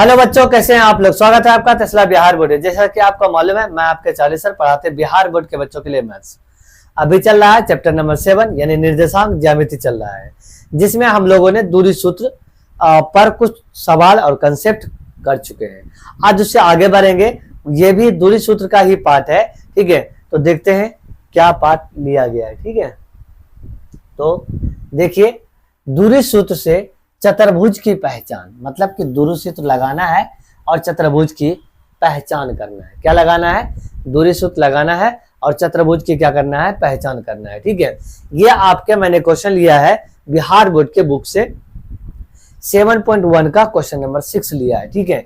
Hello बच्चों, कैसे हैं आप लोग। स्वागत है आपका टेस्ला बिहार बोर्ड। जैसा कि आपको मालूम है, मैं आपके चार्ली सर पढ़ाते बिहार बोर्ड के बच्चों के लिए मैथ्स। अभी चल रहा है चैप्टर नंबर 7 यानी निर्देशांक ज्यामिति चल रहा है, जिसमें हम लोगों ने दूरी सूत्र पर कुछ सवाल और कंसेप्ट कर चुके हैं। आज उससे आगे बढ़ेंगे, ये भी दूरी सूत्र का ही पार्ट है। ठीक है, तो देखते हैं क्या पार्ट लिया गया है। ठीक है, तो देखिए, दूरी सूत्र से चतुर्भुज की पहचान, मतलब कि दूरी सूत्र लगाना है और चतुर्भुज की पहचान करना है। क्या लगाना है? दूरी सूत्र लगाना है और चतुर्भुज की क्या करना है? पहचान करना है। ठीक है, ये आपके मैंने क्वेश्चन लिया है बिहार बोर्ड के बुक से 7.1 का क्वेश्चन नंबर 6 लिया है। ठीक है,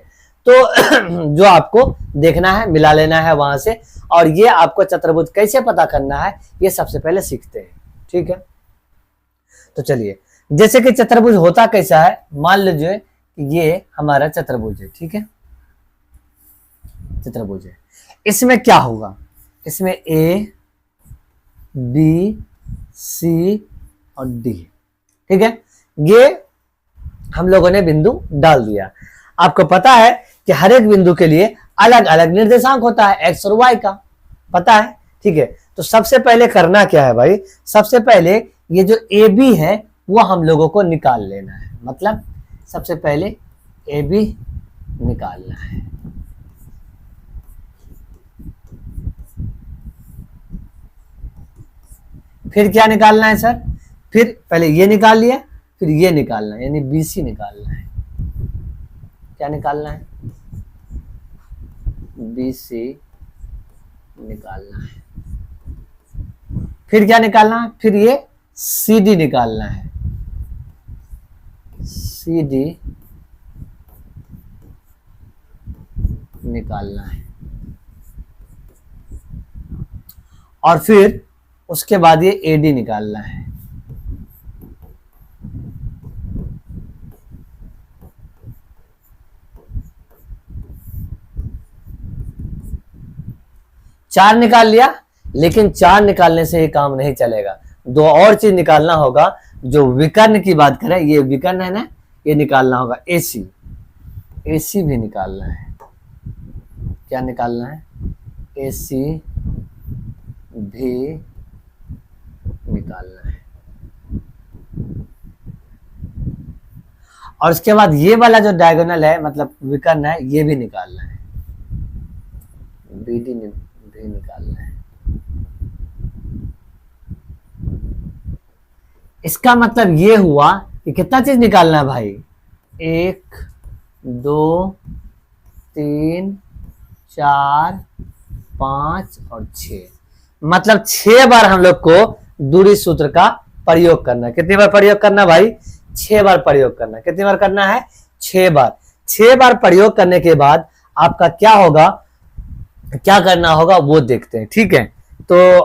तो जो आपको देखना है, मिला लेना है वहां से, और ये आपको चतुर्भुज कैसे पता करना है ये सबसे पहले सीखते हैं। ठीक है, तो चलिए, जैसे कि चतुर्भुज होता कैसा है, मान लीजिए ये हमारा चतुर्भुज है। ठीक है, चतुर्भुज है, इसमें क्या होगा? इसमें ए बी सी और डी। ठीक है, ये हम लोगों ने बिंदु डाल दिया। आपको पता है कि हर एक बिंदु के लिए अलग अलग निर्देशांक होता है, एक्स और वाई का, पता है। ठीक है, तो सबसे पहले करना क्या है भाई? सबसे पहले ये जो ए बी है वो हम लोगों को निकाल लेना है। मतलब सबसे पहले ए बी निकालना है। फिर क्या निकालना है सर? फिर पहले ये निकाल लिया, फिर ये निकालना है, यानी बी सी निकालना है। क्या निकालना है? बी सी निकालना है। फिर क्या निकालना है? फिर ये सी डी निकालना है। सी डी निकालना है, और फिर उसके बाद ये ए डी निकालना है। चार निकाल लिया, लेकिन चार निकालने से ये काम नहीं चलेगा। दो और चीज निकालना होगा। जो विकर्ण की बात करें, ये विकर्ण है ना, ये निकालना होगा। एसी, एसी भी निकालना है। क्या निकालना है? एसी भी निकालना है। और उसके बाद ये वाला जो डायगोनल है, मतलब विकर्ण है, ये भी निकालना है। बीडी भी निकालना है। इसका मतलब ये हुआ कि कितना चीज निकालना है भाई? 1 2 3 4 5 और 6, मतलब 6 बार हम लोग को दूरी सूत्र का प्रयोग करना है। कितनी बार प्रयोग करना भाई? 6 बार प्रयोग करना है। कितनी बार करना है? 6 बार। 6 बार प्रयोग करने के बाद आपका क्या होगा, क्या करना होगा वो देखते हैं। ठीक है, तो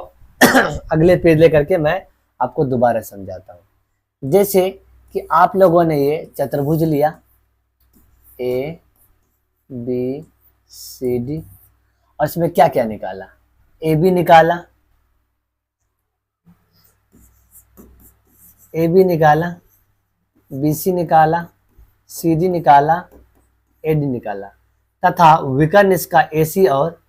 अगले पेज लेकर के मैं आपको दोबारा समझाता हूं। जैसे कि आप लोगों ने ये चतुर्भुज लिया, ए बी सी डी, और इसमें क्या क्या निकाला? ए बी निकाला, ए बी निकाला, बी सी निकाला, सी डी निकाला, ए डी निकाला, तथा विकर्ण इसका ए सी और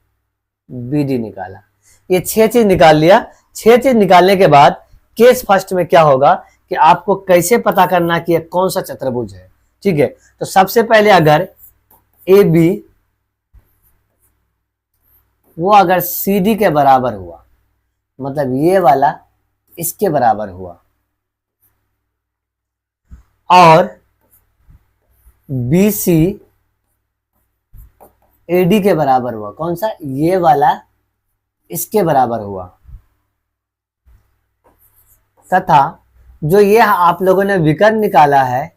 बी डी निकाला। ये 6 चीज निकाल लिया। 6 चीज निकालने के बाद केस फर्स्ट में क्या होगा कि आपको कैसे पता करना कि कौन सा चतुर्भुज है। ठीक है, तो सबसे पहले अगर ए बी वो अगर सी डी के बराबर हुआ, मतलब ये वाला इसके बराबर हुआ, और बी सी ए डी के बराबर हुआ, कौन सा? ये वाला इसके बराबर हुआ, तथा जो ये आप लोगों ने विकर्ण निकाला है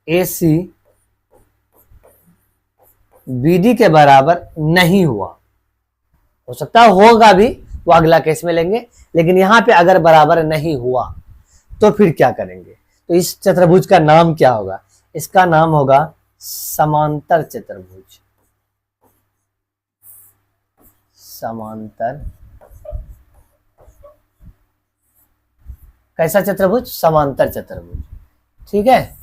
ए सी बी डी के बराबर नहीं हुआ, हो सकता है होगा भी, वो अगला केस में लेंगे, लेकिन यहां पे अगर बराबर नहीं हुआ तो फिर क्या करेंगे? तो इस चतुर्भुज का नाम क्या होगा? इसका नाम होगा समांतर चतुर्भुज। समांतर, कैसा चतुर्भुज? समांतर चतुर्भुज। ठीक है,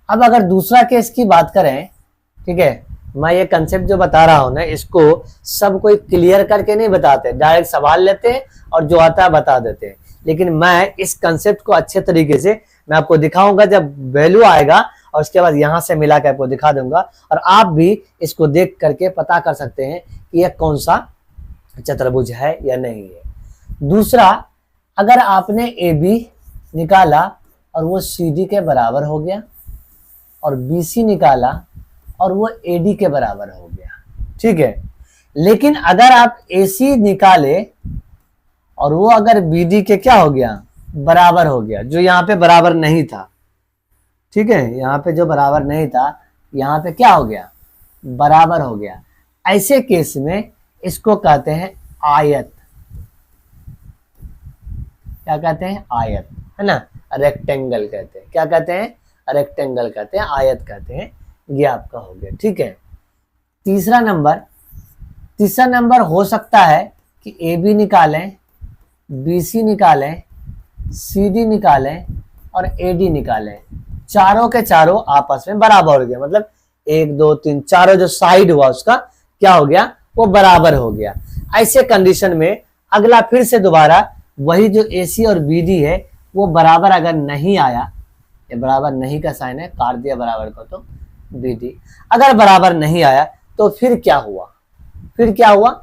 अब अगर दूसरा केस की बात करें, ठीक है, मैं ये कंसेप्ट जो बता रहा हूं ना, इसको सब कोई क्लियर करके नहीं बताते, डायरेक्ट सवाल लेते हैं और जो आता है बता देते हैं। लेकिन मैं इस कंसेप्ट को अच्छे तरीके से मैं आपको दिखाऊंगा जब वैल्यू आएगा, और उसके बाद यहां से मिला के आपको दिखा दूंगा, और आप भी इसको देख करके पता कर सकते हैं कि यह कौन सा चतुर्भुज है या नहीं है। दूसरा, अगर आपने ए बी निकाला और वो सी डी के बराबर हो गया, और बी सी निकाला और वो ए डी के बराबर हो गया, ठीक है। लेकिन अगर आप ए सी निकाले और वो अगर बी डी के क्या हो गया, बराबर हो गया, जो यहाँ पे बराबर नहीं था, ठीक है, यहाँ पे जो बराबर नहीं था यहाँ पे क्या हो गया, बराबर हो गया। ऐसे केस में इसको कहते हैं आयत। क्या कहते हैं, आयत, है ना, रेक्टेंगल कहते हैं। क्या कहते हैं, रेक्टेंगल कहते हैं, आयत कहते हैं। ये आपका हो गया, ठीक है। तीसरा नंबर हो सकता है कि ए बी निकालें, बी सी निकालें, सी डी निकालें और ए डी निकालें, चारों के चारों आपस में बराबर हो गया, मतलब 1 2 3 चारों जो साइड हुआ उसका क्या हो गया, वो बराबर हो गया। ऐसे कंडीशन में अगला फिर से दोबारा वही जो ए सी और बी डी है वो बराबर अगर नहीं आया, ये बराबर नहीं का साइन है, काट दिया बराबर को तो बी डी, अगर बराबर नहीं आया तो फिर क्या हुआ,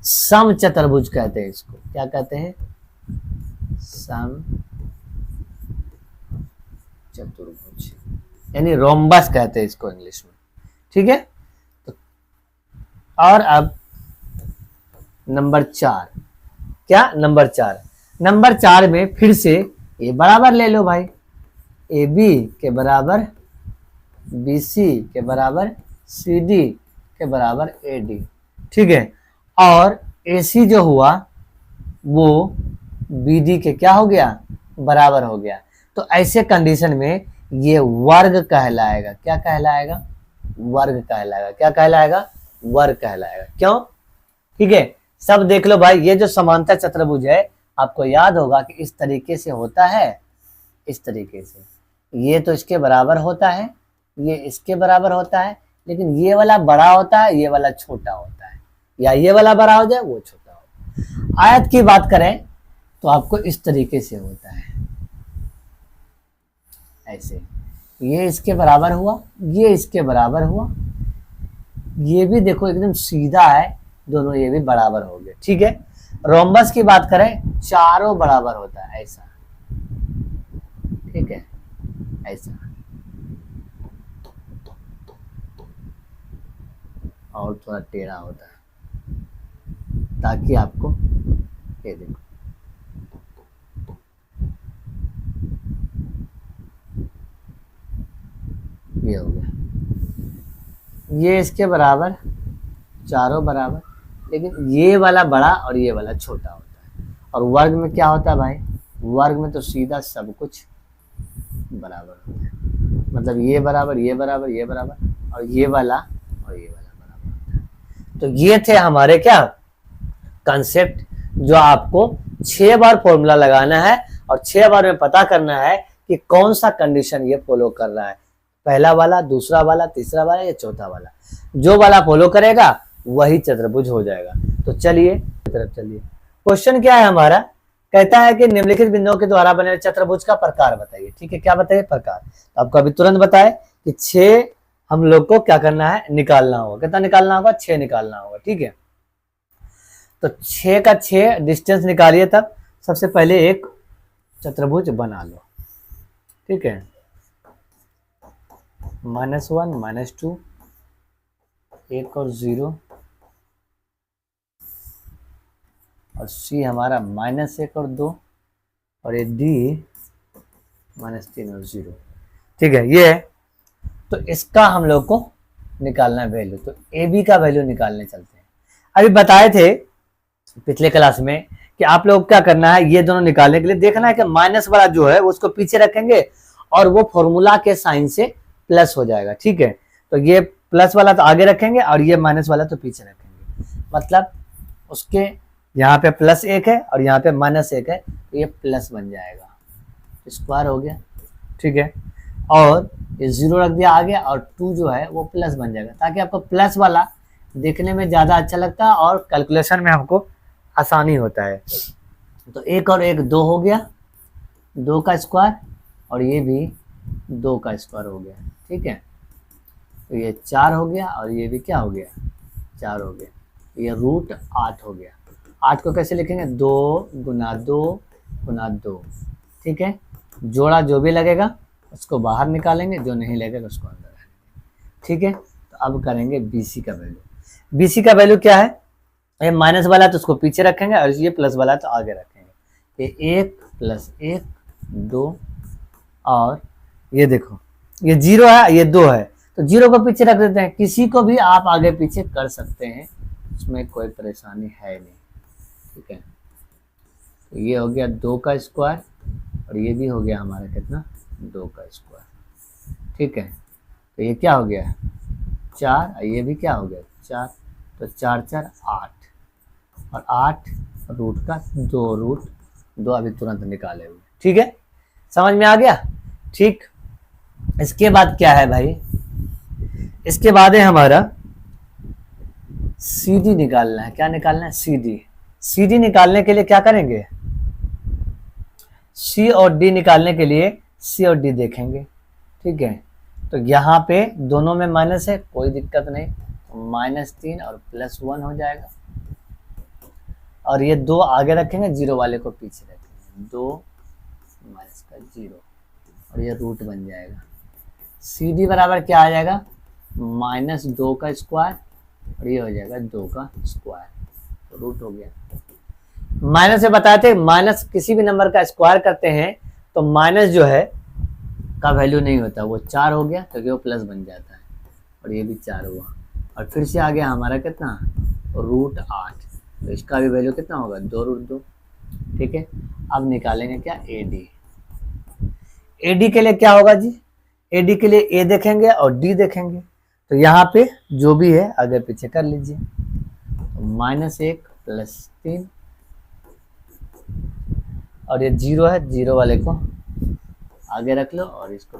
सम चतुर्भुज कहते हैं इसको। क्या कहते हैं, सम चतुर्भुज, यानी रोम्बस कहते हैं इसको इंग्लिश में, ठीक है। और अब नंबर 4, क्या, नंबर 4 में फिर से ये बराबर ले लो भाई, ए बी के बराबर बी सी के बराबर सी डी के बराबर ए डी, ठीक है। और ए सी जो हुआ वो बी डी के क्या हो गया, बराबर हो गया। तो ऐसे कंडीशन में ये वर्ग कहलाएगा। क्या कहलाएगा, वर्ग कहलाएगा। क्या कहलाएगा, वर्ग कहलाएगा। क्यों, ठीक है, सब देख लो भाई। ये जो समांतर चतुर्भुज है आपको याद होगा कि इस तरीके से होता है, इस तरीके से, ये तो इसके बराबर होता है, ये इसके बराबर होता है, लेकिन ये वाला बड़ा होता है, ये वाला छोटा होता है, या ये वाला बड़ा हो जाए वो छोटा हो। आयत की बात करें तो आपको इस तरीके से होता है, ऐसे, ये इसके बराबर हुआ, ये इसके बराबर हुआ, ये भी देखो एकदम सीधा है, दोनों ये भी बराबर हो गए, ठीक है। रोम्बस की बात करें, चारों बराबर होता है, ऐसा, ठीक है, ऐसा, और थोड़ा टेढ़ा होता है ताकि आपको ये देखो, ये हो गया, ये इसके बराबर, चारों बराबर, लेकिन ये वाला बड़ा और ये वाला छोटा होता है। और वर्ग में क्या होता है भाई, वर्ग में तो सीधा सब कुछ बराबर होता है, मतलब ये बराबर, ये बराबर, ये बराबर, और ये वाला और ये वाला बराबर होता है। तो ये थे हमारे क्या कंसेप्ट, जो आपको 6 बार फॉर्मूला लगाना है और 6 बार में पता करना है कि कौन सा कंडीशन ये फॉलो कर रहा है, पहला वाला, दूसरा वाला, तीसरा वाला या चौथा वाला। जो वाला फॉलो करेगा वही चतुर्भुज हो जाएगा। तो चलिए तरफ चलिए, क्वेश्चन क्या है हमारा, कहता है कि निम्नलिखित बिंदुओं के द्वारा बने चतुर्भुज का प्रकार बताइए, ठीक है। क्या बताइए, प्रकार। तो आपको अभी तुरंत बताए कि 6 हम लोग को क्या करना है, निकालना होगा। कितना निकालना होगा, 6 निकालना होगा, ठीक है। तो 6 का 6 डिस्टेंस निकालिए। तब सबसे पहले एक चतुर्भुज बना लो, ठीक है, -1 -2 1 और 0, और C हमारा -1 और 2, और ये D -3 और 0, ठीक है। ये है, तो इसका हम लोग को निकालना है वैल्यू। तो AB का वैल्यू निकालने चलते हैं। अभी बताए थे पिछले क्लास में कि आप लोग क्या करना है, ये दोनों निकालने के लिए देखना है कि माइनस वाला जो है उसको पीछे रखेंगे और वो फॉर्मूला के साइन से प्लस हो जाएगा, ठीक है। तो ये प्लस वाला तो आगे रखेंगे और ये माइनस वाला तो पीछे रखेंगे, मतलब उसके यहाँ पे +1 है और यहाँ पे -1 है, तो ये प्लस बन जाएगा, स्क्वायर हो गया, ठीक है। और ये 0 रख दिया आगे, और 2 जो है वो प्लस बन जाएगा, ताकि आपको प्लस वाला देखने में ज़्यादा अच्छा लगता है और कैलकुलेशन में हमको आसानी होता है। तो 1 और 1 2 हो गया, 2 का स्क्वायर, और ये भी 2 का स्क्वायर हो गया। ठीक है, तो ये 4 हो गया, और ये भी क्या हो गया, 4 हो गया। ये रूट 8 हो गया। 8 को कैसे लिखेंगे, 2 गुना 2 गुना 2। ठीक है, जोड़ा जो भी लगेगा उसको बाहर निकालेंगे, जो नहीं लगेगा उसको अंदर आएंगे। ठीक है, तो अब करेंगे BC का वैल्यू। BC का वैल्यू क्या है, ये माइनस वाला तो उसको पीछे रखेंगे, और ये प्लस वाला तो आगे रखेंगे। ये 1 + 1 2, और ये देखो ये 0 है, ये 2 है, तो 0 को पीछे रख देते हैं। किसी को भी आप आगे पीछे कर सकते हैं, उसमें कोई परेशानी है नहीं। ठीक है, तो ये हो गया 2 का स्क्वायर, और ये भी हो गया हमारा कितना, 2 का स्क्वायर। ठीक है, तो ये क्या हो गया 4, और ये भी क्या हो गया 4, तो 4 4 8, और 8 रूट का 2, रूट 2 अभी तुरंत निकाले हुए। ठीक है, समझ में आ गया। ठीक, इसके बाद क्या है भाई, इसके बाद है हमारा CD निकालना है। क्या निकालना है, CD निकालने के लिए क्या करेंगे, C और D निकालने के लिए C और D देखेंगे। ठीक है, तो यहाँ पे दोनों में माइनस है, कोई दिक्कत नहीं, -3 और +1 हो जाएगा, और ये 2 आगे रखेंगे, 0 वाले को पीछे रखेंगे, 2 माइनस का 0, और ये रूट बन जाएगा। CD बराबर क्या आ जाएगा, -2 का स्क्वायर, और ये हो जाएगा 2 का स्क्वायर, तो रूट हो गया। माइनस से बताए थे, माइनस किसी भी नंबर का स्क्वायर करते हैं तो माइनस जो है का वैल्यू नहीं होता, वो 4 हो गया, क्योंकि वो प्लस बन जाता है, और ये भी 4 हुआ, और फिर से आ गया हमारा कितना, √8, तो इसका भी वैल्यू कितना होगा, 2√2। ठीक है, अब निकालेंगे क्या, AD के लिए क्या होगा जी, AD के लिए A देखेंगे और D देखेंगे, तो यहाँ पे जो भी है आगे पीछे कर लीजिए। तो -1 + 3, और ये 0 है, 0 वाले को आगे रख लो, और इसको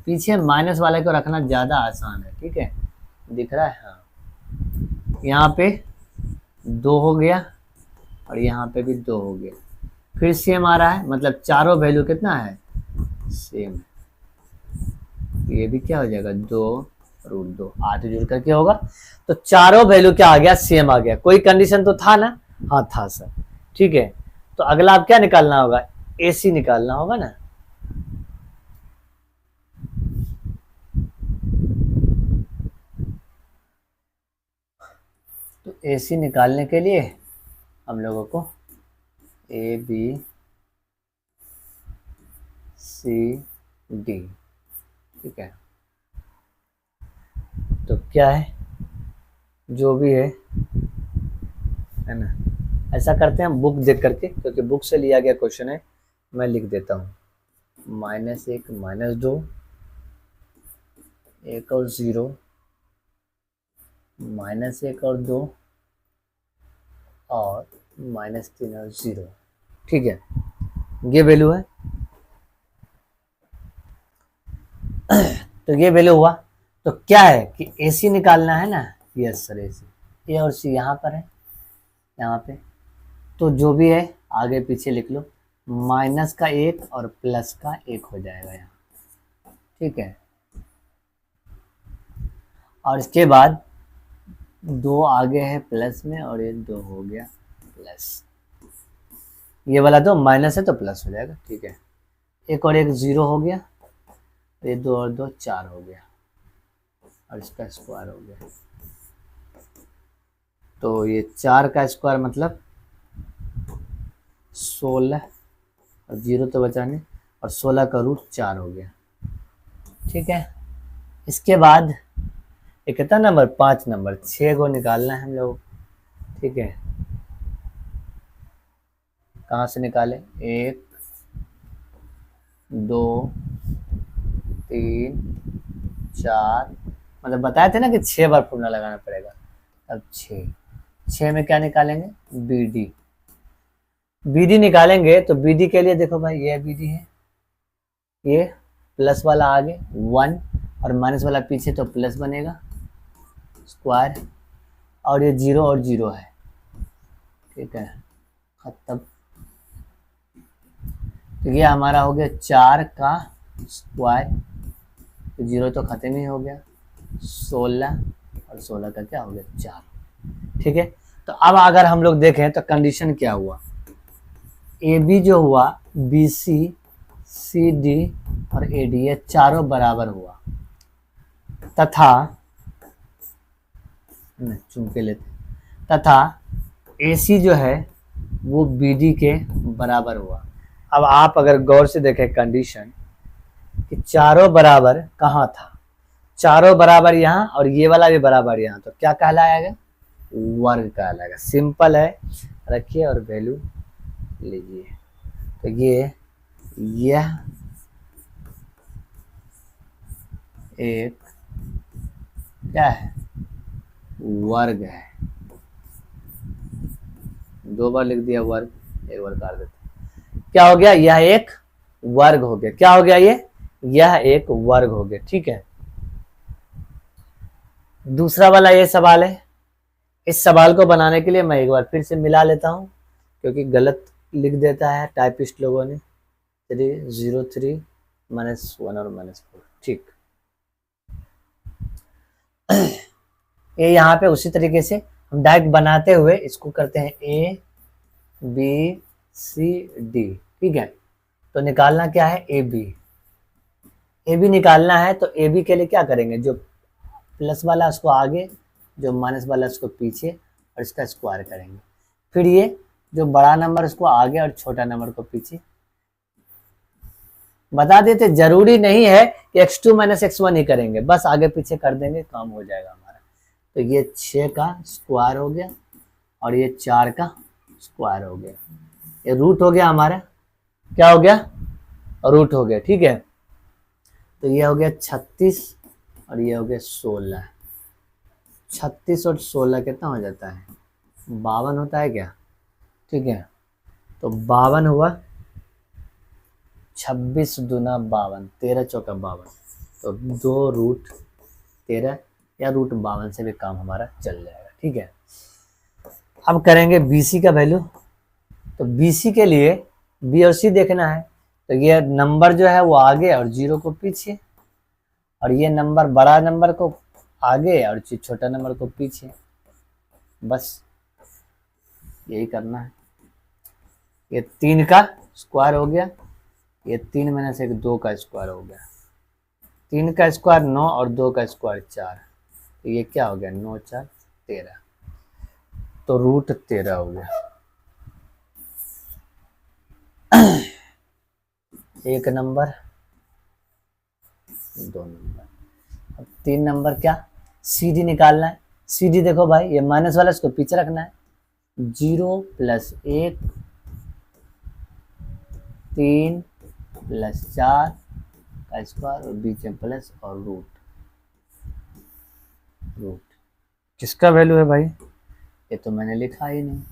पीछे माइनस वाले को रखना ज़्यादा आसान है। ठीक है, दिख रहा है, हाँ, यहाँ पे 2 हो गया, और यहाँ पे भी 2 हो गया, फिर सेम आ रहा है, मतलब चारों वैल्यू कितना है, सेम है। ये भी क्या हो जाएगा, 2√2, 8 जुड़ करके होगा, तो चारों वैल्यू क्या आ गया, सेम आ गया। कोई कंडीशन तो था ना, हाँ था सर। ठीक है, तो अगला आप क्या निकालना होगा, AC निकालना होगा ना। तो AC निकालने के लिए हम लोगों को ABCD, ठीक है, तो क्या है, जो भी है ना, ऐसा करते हैं बुक देख करके, क्योंकि बुक से लिया गया क्वेश्चन है, मैं लिख देता हूँ, -1 -2, 1 और 0, -1 और 2, और -3 और 0। ठीक है, ये वैल्यू है। तो ये वैल्यू हुआ, तो क्या है कि AC निकालना है ना, यस सर, AC, A और C यहाँ पर है, यहाँ पे, तो जो भी है आगे पीछे लिख लो, माइनस का 1 और प्लस का 1 हो जाएगा यहाँ। ठीक है, और इसके बाद 2 आगे है प्लस में, और ये 2 हो गया प्लस, ये वाला तो माइनस है तो प्लस हो जाएगा। ठीक है, 1 और 1 0 हो गया, ये 2 और 2 4 हो गया, और इसका स्क्वायर हो गया, तो ये 4 का स्क्वायर मतलब 16, और 0 तो बचा नहीं, और 16 का √4 हो गया। ठीक है, इसके बाद ये कितना नंबर, 5 नंबर, 6 को निकालना है हम लोग। ठीक है, कहाँ से निकाले, 1 2 3 4, मतलब बताए थे ना कि 6 बार फॉर्मूला लगाना पड़ेगा। अब 6 में क्या निकालेंगे, BD निकालेंगे, तो BD के लिए देखो भाई, ये BD है, ये प्लस वाला आगे 1 और माइनस वाला पीछे, तो प्लस बनेगा स्क्वायर, और ये 0 और 0 है, ठीक है, खत्म। तो ये हमारा हो गया 4 का स्क्वायर, तो 0 तो खत्म ही हो गया, 16 और 16 का क्या हो गया 4, ठीक है। तो अब अगर हम लोग देखें तो कंडीशन क्या हुआ, ए बी जो हुआ, बी सी, सी डी और ए डी, ये चारों बराबर हुआ, तथा चुन के लेते, तथा ए सी जो है वो बी डी के बराबर हुआ। अब आप अगर गौर से देखें कंडीशन कि चारों बराबर कहाँ था, चारों बराबर यहाँ और ये वाला भी बराबर यहाँ, तो क्या कहलाएगा, वर्ग कहलाएगा। सिंपल है, रखिए और वैल्यू लीजिए। तो यह एक क्या है, वर्ग है। 2 बार लिख दिया वर्ग, एक बार काट देते, क्या हो गया, यह एक वर्ग हो गया। क्या हो गया, यह एक वर्ग हो गया, ठीक है। दूसरा वाला ये सवाल है, इस सवाल को बनाने के लिए मैं एक बार फिर से मिला लेता हूं, क्योंकि गलत लिख देता है टाइपिस्ट लोगों ने, 303 -1 और -4, ठीक। ये यहाँ पे उसी तरीके से हम डायरेक्ट बनाते हुए इसको करते हैं A B C D, ठीक है। तो निकालना क्या है, ए बी निकालना है। तो ए बी के लिए क्या करेंगे, जो प्लस वाला उसको आगे, जो माइनस वाला उसको पीछे, और इसका स्क्वायर करेंगे। फिर ये जो बड़ा नंबर उसको आगे और छोटा नंबर को पीछे। बता देते जरूरी नहीं है कि x2 - x1 ही करेंगे, बस आगे पीछे कर देंगे, काम हो जाएगा हमारा। तो ये 6 का स्क्वायर हो गया और ये 4 का स्क्वायर हो गया, ये रूट हो गया हमारा, क्या हो गया, रूट हो गया, ठीक है। तो ये हो गया 36 और ये हो गया 16। 36 और 16 कितना हो जाता है, 52 होता है क्या, ठीक है। तो 52 हुआ, 26 दूना 52, 13 चौका 52, तो 2√13 या √52 से भी काम हमारा चल जाएगा, ठीक है। अब करेंगे BC का वैल्यू। तो BC के लिए B और C देखना है, तो ये नंबर जो है वो आगे और 0 को पीछे, और ये नंबर बड़ा नंबर को आगे और छोटा नंबर को पीछे, बस यही करना है। ये 3 का स्क्वायर हो गया, ये 3 में से 2 का स्क्वायर हो गया, 3 का स्क्वायर 9 और 2 का स्क्वायर 4, तो ये क्या हो गया, 9 4 13, तो √13 हो गया। एक नंबर, 2 नंबर, अब 3 नंबर क्या, CD निकालना है। CD देखो भाई, ये माइनस वाला इसको पीछे रखना है, 0 + 1 3 + 4 का स्क्वायर और बीच में प्लस और रूट किसका वैल्यू है भाई, ये तो मैंने लिखा ही नहीं।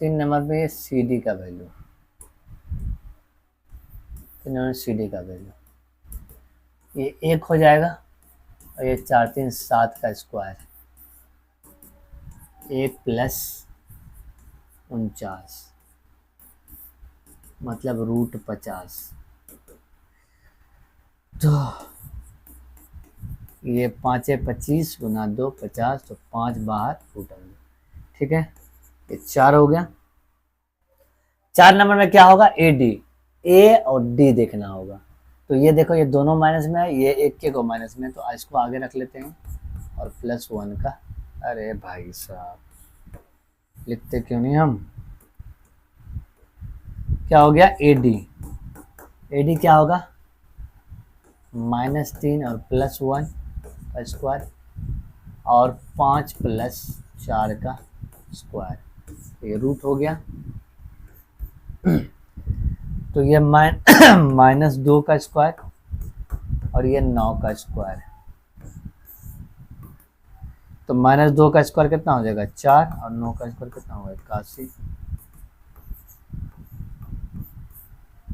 तीन नंबर पे ये CD का वैल्यू, CD का वैल्यू ये 1 हो जाएगा, और ये 4 3 7 का स्क्वायर, 1 + 49 मतलब √50। तो ये 5 25 गुना 2 50, तो 5 बाहर √, ठीक है। ये 4 हो गया। 4 नंबर में क्या होगा, A और D देखना होगा। तो ये देखो, ये दोनों माइनस में है, ये एक को माइनस में, तो इसको आगे रख लेते हैं और +1 का, अरे भाई साहब लिखते क्यों नहीं हम, क्या हो गया, AD क्या होगा, -3 और +1 का स्क्वायर और 5 + 4 का स्क्वायर, ये रूट हो गया। तो ये -2 का स्क्वायर और ये 9 का स्क्वायर। तो -2 का स्क्वायर कितना हो जाएगा 4 और 9 का स्क्वायर कितना होगा 81।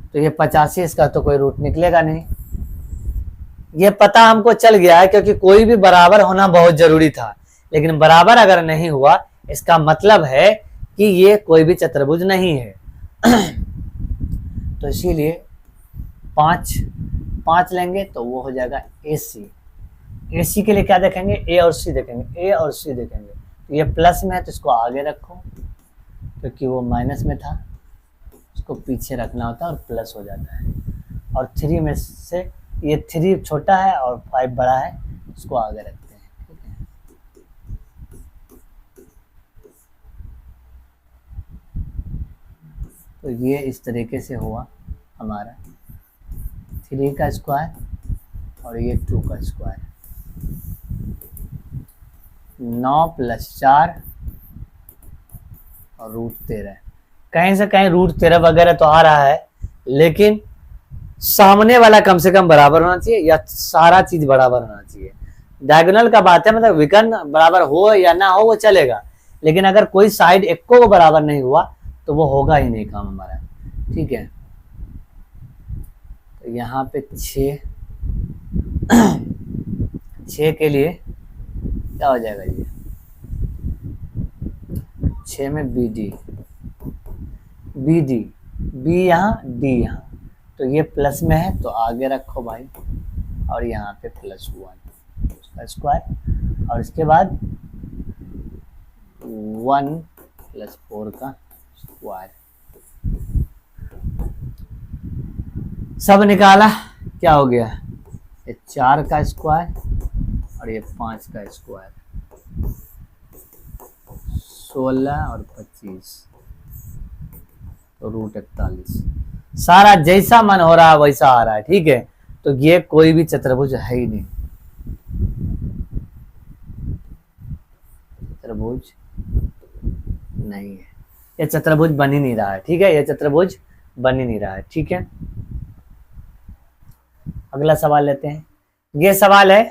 तो ये 85, इसका तो कोई रूट निकलेगा नहीं। ये पता हमको चल गया है क्योंकि कोई भी बराबर होना बहुत जरूरी था, लेकिन बराबर अगर नहीं हुआ इसका मतलब है कि ये कोई भी चतुर्भुज नहीं है। तो इसीलिए 5 लेंगे तो वो हो जाएगा AC। AC के लिए क्या देखेंगे, A और C देखेंगे, A और C देखेंगे। तो ये प्लस में है तो इसको आगे रखो, क्योंकि वो माइनस में था, इसको पीछे रखना होता है और प्लस हो जाता है। और 3 में से ये 3 छोटा है और 5 बड़ा है, इसको आगे रखते हैं। ठीक है, तो ये इस तरीके से हुआ हमारा 3 का स्क्वायर और ये 2 का स्क्वायर। 9 + 4 और √13। कहीं से कहीं √13 वगैरह तो आ रहा है, लेकिन सामने वाला कम से कम बराबर होना चाहिए या सारा चीज बराबर होना चाहिए। डायगोनल का बात है, मतलब विकर्ण बराबर हो या ना हो वो चलेगा, लेकिन अगर कोई साइड एक को बराबर नहीं हुआ तो वो होगा ही नहीं काम हमारा। ठीक है, तो यहाँ पे 6 के लिए क्या हो जाएगा, ये 6 में BD B यहाँ D यहाँ, तो ये प्लस में है तो आगे रखो भाई, और यहाँ पे +1 उसका स्क्वायर, और इसके बाद 1 + 4 का स्क्वायर। सब निकाला, क्या हो गया, ये 4 का स्क्वायर और ये 5 का स्क्वायर, 16 और 25 तो √41। सारा जैसा मन हो रहा है वैसा आ रहा है। ठीक है, तो ये कोई भी चतुर्भुज है ही नहीं, चतुर्भुज नहीं है, ये चतुर्भुज बन ही नहीं रहा है। ठीक है, ये चतुर्भुज बन ही नहीं रहा है। ठीक है, अगला सवाल लेते हैं। ये सवाल है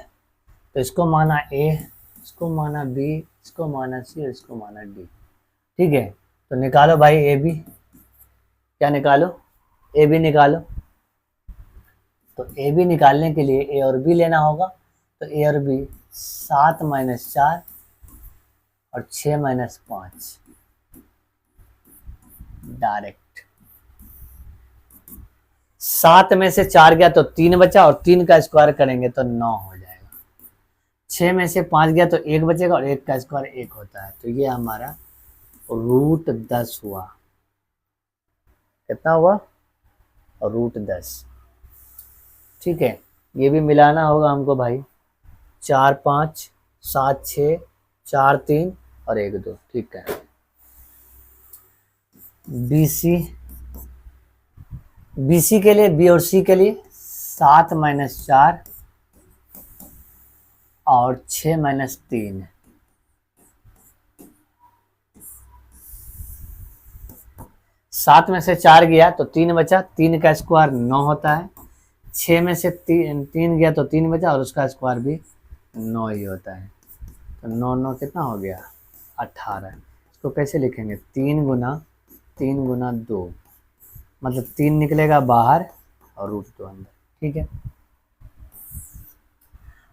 तो इसको माना A, इसको माना B, इसको माना C और इसको माना D। ठीक है, तो निकालो भाई AB, क्या निकालो, AB निकालो। तो AB निकालने के लिए A और B लेना होगा, तो A और B 7 - 4 और 6 - 5 डायरेक्ट। 7 में से 4 गया तो 3 बचा, और 3 का स्क्वायर करेंगे तो 9 हो जाएगा। 6 में से 5 गया तो 1 बचेगा, और 1 का स्क्वायर 1 होता है, तो ये हमारा √10 हुआ। कितना हुआ, √10। ठीक है, ये भी मिलाना होगा हमको भाई, 4 5 7 6 4 3 और 1 2। ठीक है, BC के लिए, B और C के लिए 7 - 4 और 6 - 3। 7 में से 4 गया तो 3 बचा, 3 का स्क्वायर 9 होता है। 6 में से 3 गया तो 3 बचा, और उसका स्क्वायर भी 9 ही होता है। तो 9 9 कितना हो गया, 18। इसको कैसे लिखेंगे, 3 × 2, मतलब 3 निकलेगा बाहर और √2 अंदर। ठीक है,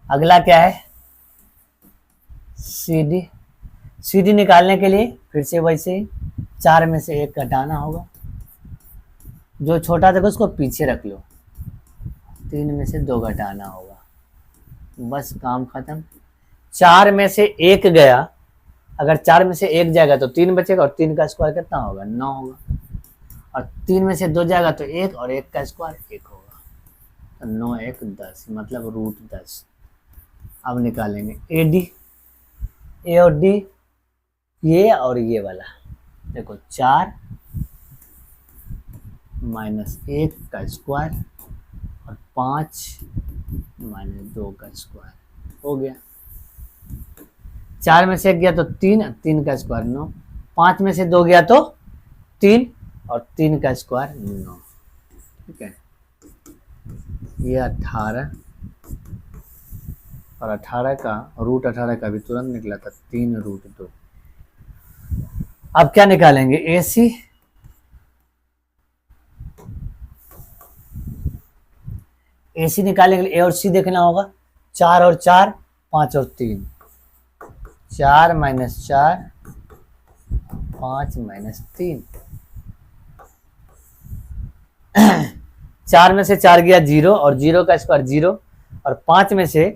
अगला क्या है, CD निकालने के लिए फिर से वैसे ही 4 में से 1 घटाना होगा, जो छोटा देखो उसको पीछे रख लो, 3 में से 2 घटाना होगा, बस काम खत्म। 4 में से 1 गया, अगर 4 में से 1 जाएगा तो 3 बचेगा, और 3 का स्क्वायर कितना होगा, 9 होगा, और 3 में से 2 जाएगा तो 1, और 1 का स्क्वायर 1 होगा, तो 9 1 10, मतलब √10। अब निकालेंगे AD, A और D, ये और ये वाला देखो, 4 - 1 का स्क्वायर और 5 - 2 का स्क्वायर हो गया। 4 में से 1 गया तो 3 का स्क्वायर 9, 5 में से 2 गया तो 3 और 3 का स्क्वायर 9। ठीक है, ये 18 और 18 का रूट 18 का भी तुरंत निकला था 3√2। अब क्या निकालेंगे, AC निकालने के लिए A और C देखना होगा। 4 और 4 5 और 3, 4 - 4 5 - 3। 4 में से 4 गया 0 और 0 का स्क्वायर 0, और 5 में से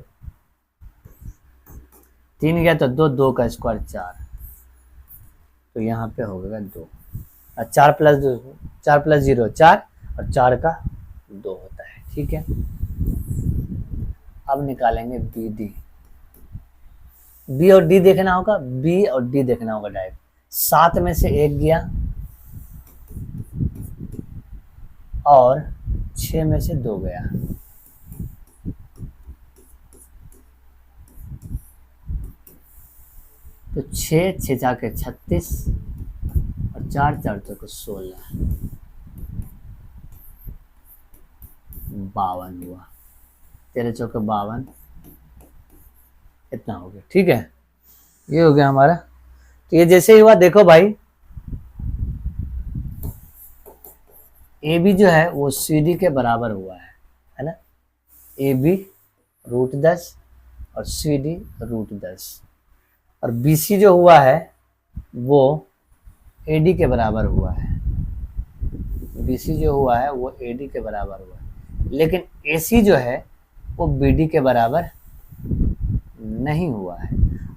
3 गया तो 2, 2 का स्क्वायर 4, तो यहाँ पे हो गया 2। 4 + 2 4 + 0 4 और 4 का 2 होता है। ठीक है, अब निकालेंगे BD। B और D देखना होगा, B और D देखना होगा डायरेक्ट। 7 में से 1 गया और 6 में से 2 गया, तो 6 6 4 36 और 4 4 चौके 16, 52 हुआ। 13 चौके 52, इतना हो गया। ठीक है, ये हो गया हमारा। तो ये जैसे ही हुआ, देखो भाई AB जो है वो CD के बराबर हुआ है ना। AB √10 और CD √10, और BC जो हुआ है वो AD के बराबर हुआ है। BC जो हुआ है वो AD के बराबर हुआ है, लेकिन AC जो है वो BD के बराबर नहीं हुआ है।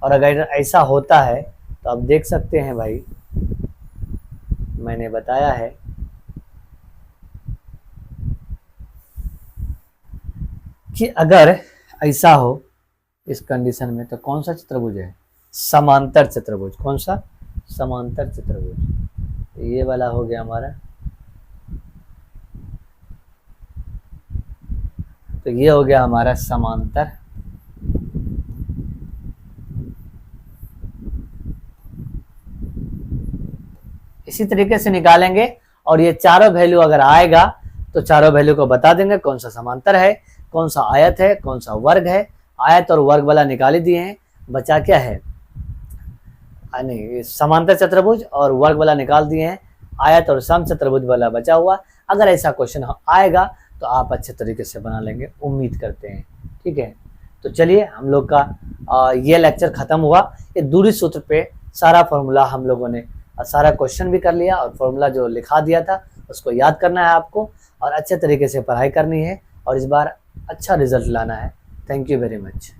और अगर ऐसा होता है तो आप देख सकते हैं भाई, मैंने बताया है कि अगर ऐसा हो इस कंडीशन में, तो कौन सा चतुर्भुज है, समांतर चतुर्भुज। कौन सा, समांतर चतुर्भुज। ये वाला हो गया हमारा। तो ये हो गया हमारा समांतर। इसी तरीके से निकालेंगे, और ये चारों वैल्यू अगर आएगा तो चारों वैल्यू को बता देंगे कौन सा समांतर है, कौन सा आयत है, कौन सा वर्ग है। आयत और वर्ग वाला निकाल ही दिए हैं, बचा क्या है, नहीं, समांतर चतुर्भुज और वर्ग वाला निकाल दिए हैं, आयत और सम चतुर्भुज वाला बचा हुआ। अगर ऐसा क्वेश्चन आएगा तो आप अच्छे तरीके से बना लेंगे, उम्मीद करते हैं। ठीक है, तो चलिए हम लोग का ये लेक्चर खत्म हुआ। ये दूरी सूत्र पे सारा फॉर्मूला हम लोगों ने, सारा क्वेश्चन भी कर लिया, और फॉर्मूला जो लिखा दिया था उसको याद करना है आपको, और अच्छे तरीके से पढ़ाई करनी है, और इस बार अच्छा रिजल्ट लाना है। Thank you very much.